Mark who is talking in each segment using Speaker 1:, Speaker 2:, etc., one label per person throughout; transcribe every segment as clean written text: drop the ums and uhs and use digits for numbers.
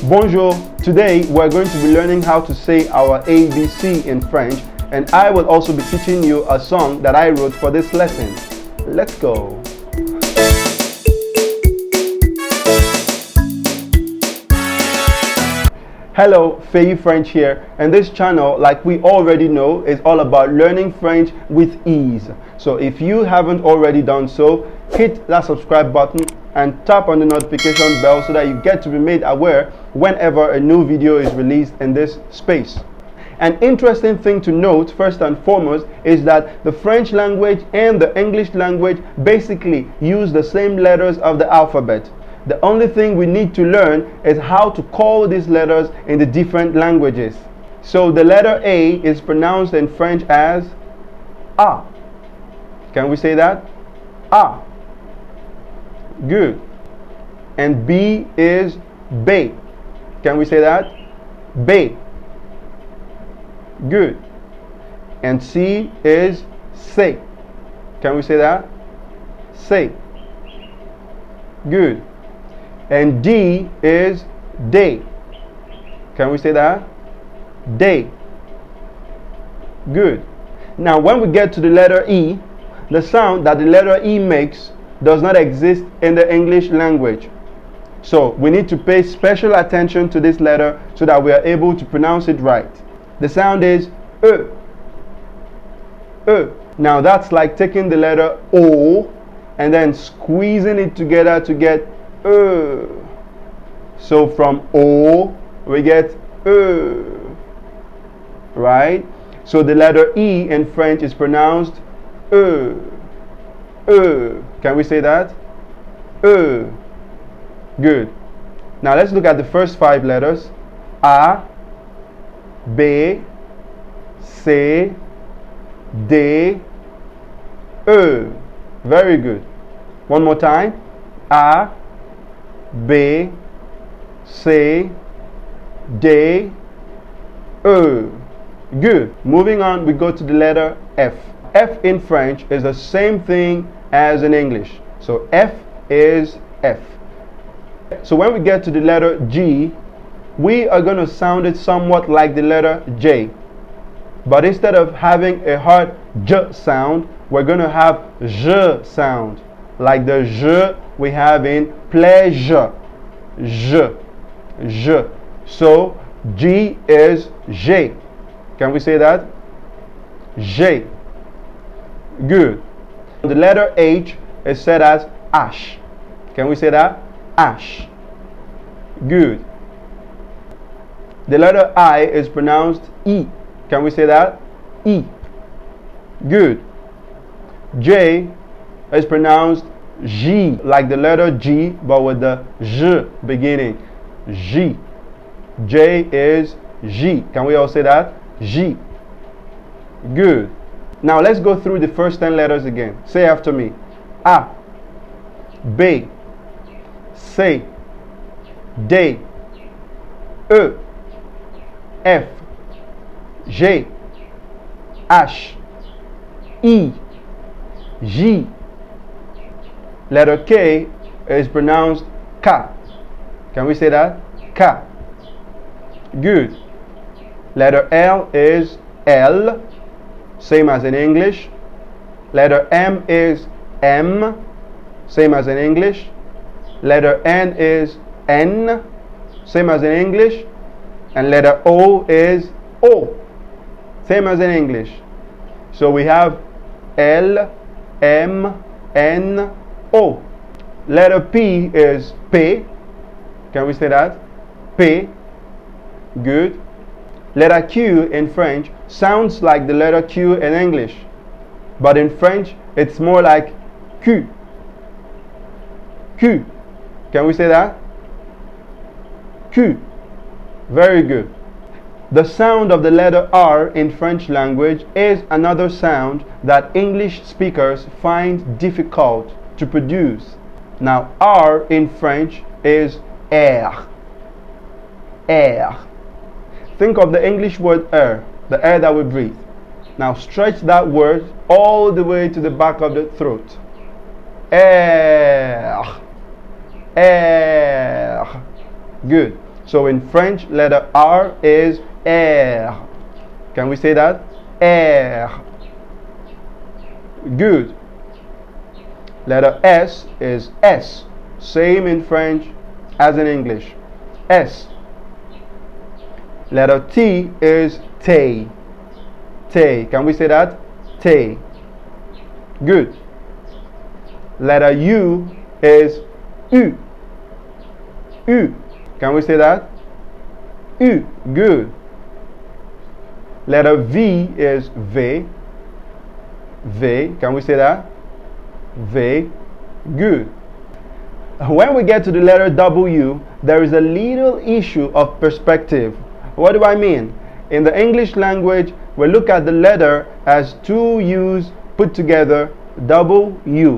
Speaker 1: Bonjour. Today we're going to be learning how to say our ABC in French, and I will also be teaching you a song that I wrote for this lesson. Let's go. Hello, FeyiFrench here, and this channel, like we already know, is all about learning French with ease. So if you haven't already done so, hit that subscribe button and tap on the notification bell so that you get to be made aware whenever a new video is released in this space. An interesting thing to note, first and foremost, is that the French language and the English language basically use the same letters of the alphabet. The only thing we need to learn is how to call these letters in the different languages. So the letter A is pronounced in French as A. Can we say that? A. Good. And B is B. Can we say that? B. Good. And C is C. Can we say that? C. Good. And D is D. Can we say that? D. Good. Now when we get to the letter E, the sound that the letter E makes does not exist in the English language. So we need to pay special attention to this letter so that we are able to pronounce it right. The sound is E. E. Now that's like taking the letter O and then squeezing it together to get E. So from O we get E. Right? So the letter E in French is pronounced E. E. Can we say that? E. Good. Now let's look at the first 5 letters. A, B, C, D, E. Very good. One more time. A, B, C, D, E. Good. Moving on, we go to the letter F. F in French is the same thing as in English. So F is F. So when we get to the letter G, we are going to sound it somewhat like the letter J. But instead of having a hard J sound, we're going to have J sound. Like the J we have in pleasure. J. J. So G is J. Can we say that? J. Good. The letter H is said as ash. Can we say that? Ash. Good. The letter I is pronounced E. Can we say that? E. Good. J is pronounced J, like the letter G, but with the J beginning. J. J is J. Can we all say that? J. Good. Now let's go through the first 10 letters again. Say after me. A, B, C, D, E, F, G, H, I, J. Letter K is pronounced K. Can we say that? K. Good. Letter L is L, same as in English. Letter M is M, same as in English. Letter N is N, same as in English. And letter O is O, same as in English. So we have L, M, N, O. Letter P is P. Can we say that? P. Good. Letter Q in French sounds like the letter Q in English, but in French it's more like Q. Q. Can we say that? Q. Very good. The sound of the letter R in French language is another sound that English speakers find difficult to produce. Now R in French is air. Air. Think of the English word air, the air that we breathe. Now stretch that word all the way to the back of the throat. Air. Air. Good. So in French, letter R is R. Can we say that? R. Good. Letter S is S. Same in French as in English. S. Letter T is T. T. Can we say that? T. Good. Letter U is U. U. Can we say that? U. Good. Letter V is V. V. Can we say that? V. Good. When we get to the letter W, there is a little issue of perspective. What do I mean? In the English language, we look at the letter as two U's put together, double U.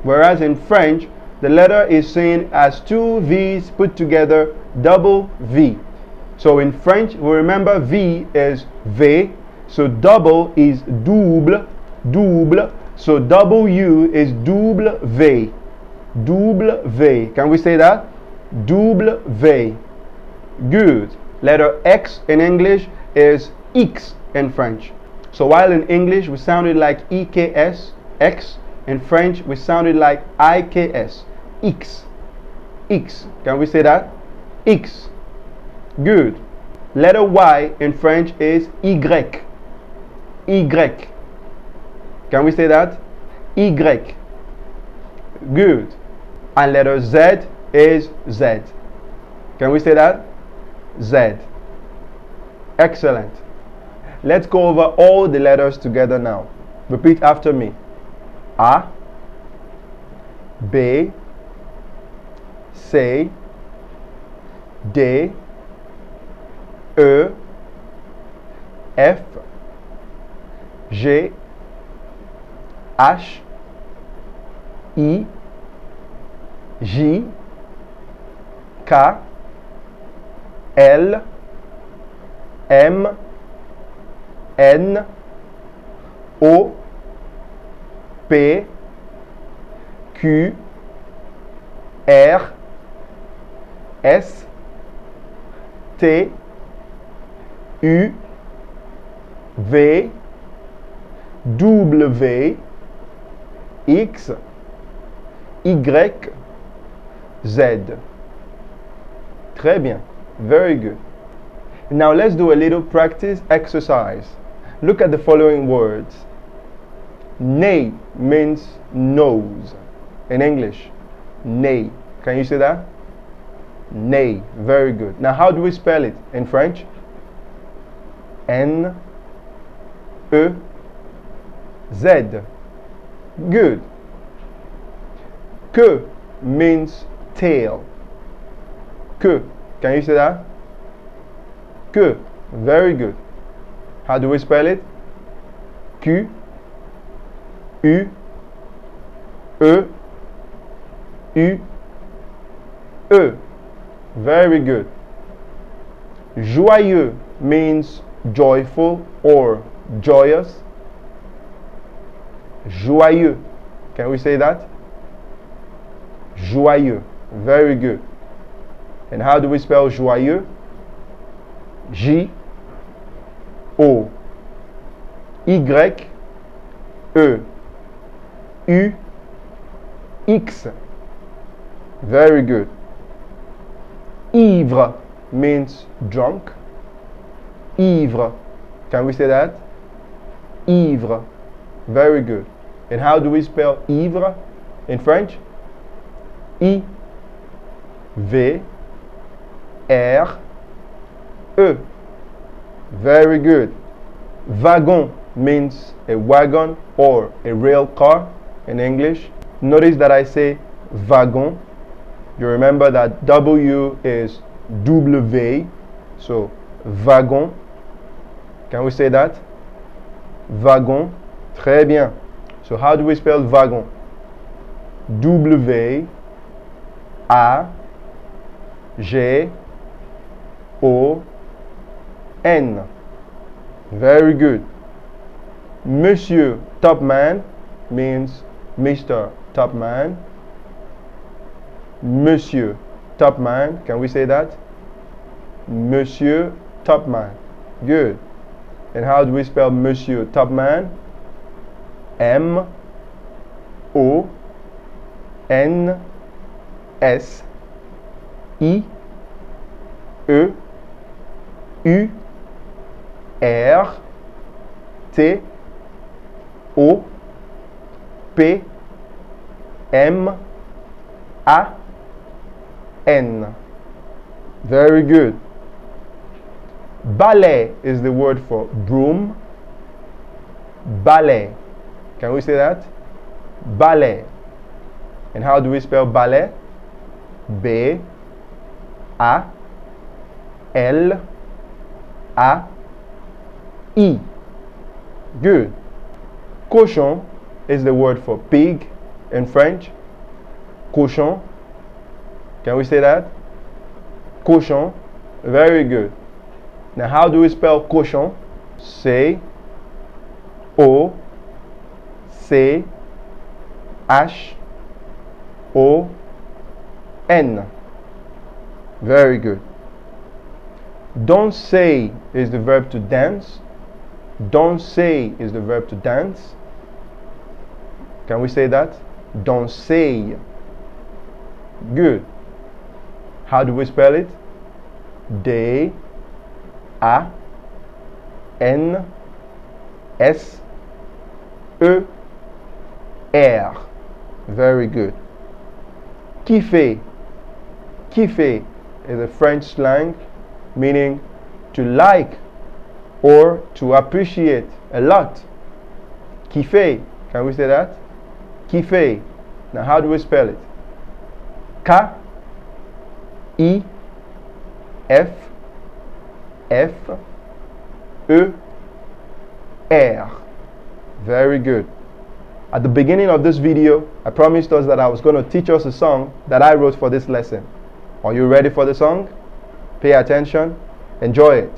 Speaker 1: Whereas in French, the letter is seen as two V's put together, double V. So in French, we remember V is V, so double is double, double, so W is double V. Double V. Can we say that? Double V. Good. Letter X in English is X in French. So while in English we sounded like EKS, X, in French we sounded like IKS, X. X. Can we say that? X. Good. Letter Y in French is Y. Y. Can we say that? Y. Good. And letter Z is Z. Can we say that? Z. Excellent. Let's go over all the letters together now. Repeat after me. A, B, C, D, E, F, G, H, I, J, K, L, M, N, O, P, Q, R, S, T, U, V, W, X, Y, Z. Très bien. Very good. Now let's do a little practice exercise. Look at the following words. Nez means nose. In English, nez. Can you say that? Nez. Very good. Now how do we spell it in French? N, E, Z. Good. Queue means tail. Queue. Can you say that? Queue. Very good. How do we spell it? Q, U, E, U, E. Very good. Joyeux means joyful or joyous. Joyeux. Can we say that? Joyeux. Very good. And how do we spell joyeux? J, O, Y, E, U, X. Very good. Ivre means drunk. Ivre. Can we say that? Ivre. Very good. And how do we spell ivre in French? I, V, R, E. Very good. Wagon means a wagon or a rail car in English. Notice that I say wagon. You remember that W is W, so wagon. Can we say that? Wagon. Très bien. So how do we spell wagon? W, A, G, O, N. Very good. Monsieur Topman means Mr. Topman. Monsieur Topman. Can we say that? Monsieur Topman. Good. And how do we spell Monsieur Topman? M-O-N-S-I-E-U-R-T-O-P-M-A-N. Very good. Ballet is the word for broom. Ballet. Can we say that? Ballet. And how do we spell ballet? B-A-L-A-I. Good. Cochon is the word for pig in French. Cochon. Can we say that? Cochon. Very good. Now, how do we spell cochon? C-O-C-H-O-N. Very good. Don't say is the verb to dance. Don't say is the verb to dance. Can we say that? Don't say. Good. How do we spell it? D-A-N-S-E-R. Very good. Kiffer. Kiffer is a French slang meaning to like or to appreciate a lot. Kiffer. Can we say that? Kiffer. Now, how do we spell it? K-I-F-F-E-R. Very good. At the beginning of this video, I promised us that I was going to teach us a song that I wrote for this lesson. Are you ready for the song? Pay attention. Enjoy it.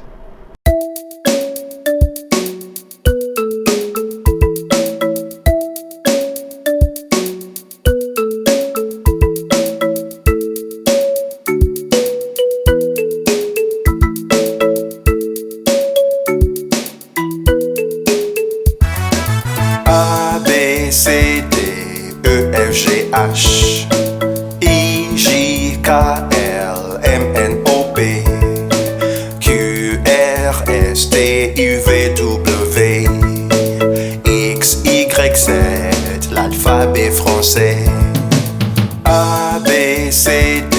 Speaker 2: H I J K L M N O P Q R S T U V W X Y Z, l'alphabet français. A B C D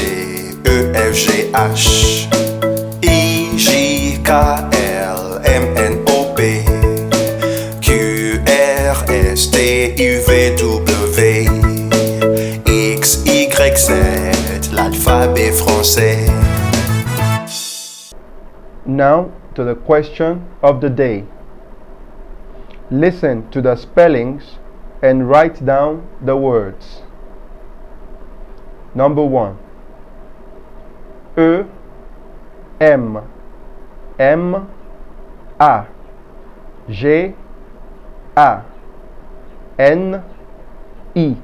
Speaker 2: E F G H I J K L M N O P Q R S T U V W X, Y, Z, l'alphabet français.
Speaker 1: Now to the question of the day. Listen to the spellings and write down the words. Number 1. E, M, M, A, G, A, N, I,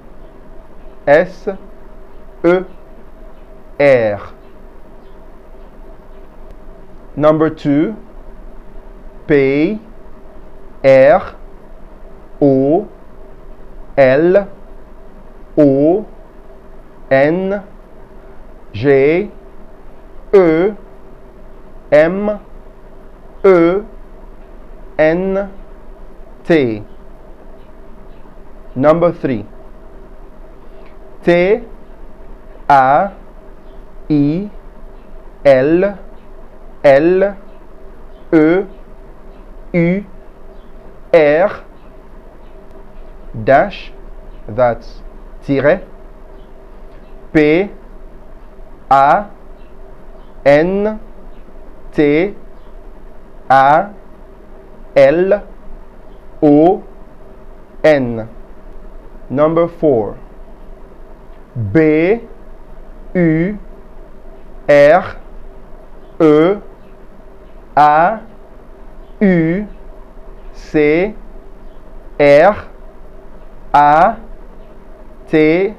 Speaker 1: S, E, R. Number 2. P, R, O, L, O, N, G, E, M, E, N, T. Number 3. T, A, I, L, L, E, U, R, dash, that's tiret, P, A, N, T, A, L, O, N. Number 4. B, U, R, E, A, U, C, R, A, T,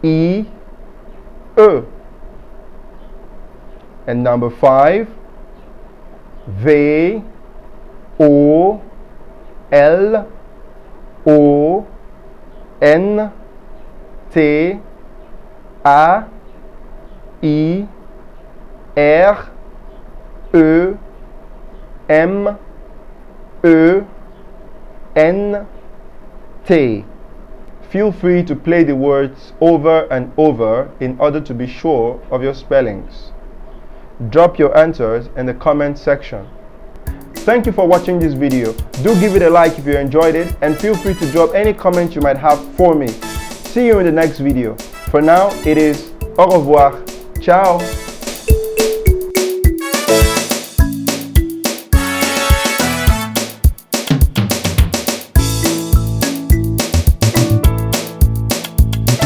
Speaker 1: I, E. And number 5, V O L O N T A I R E M E N T. Feel free to play the words over and over in order to be sure of your spellings. Drop your answers in the comment section. Thank you for watching this video. Do give it a like if you enjoyed it, and feel free to drop any comments you might have for me. See you in the next video. For now, it is au revoir. Ciao.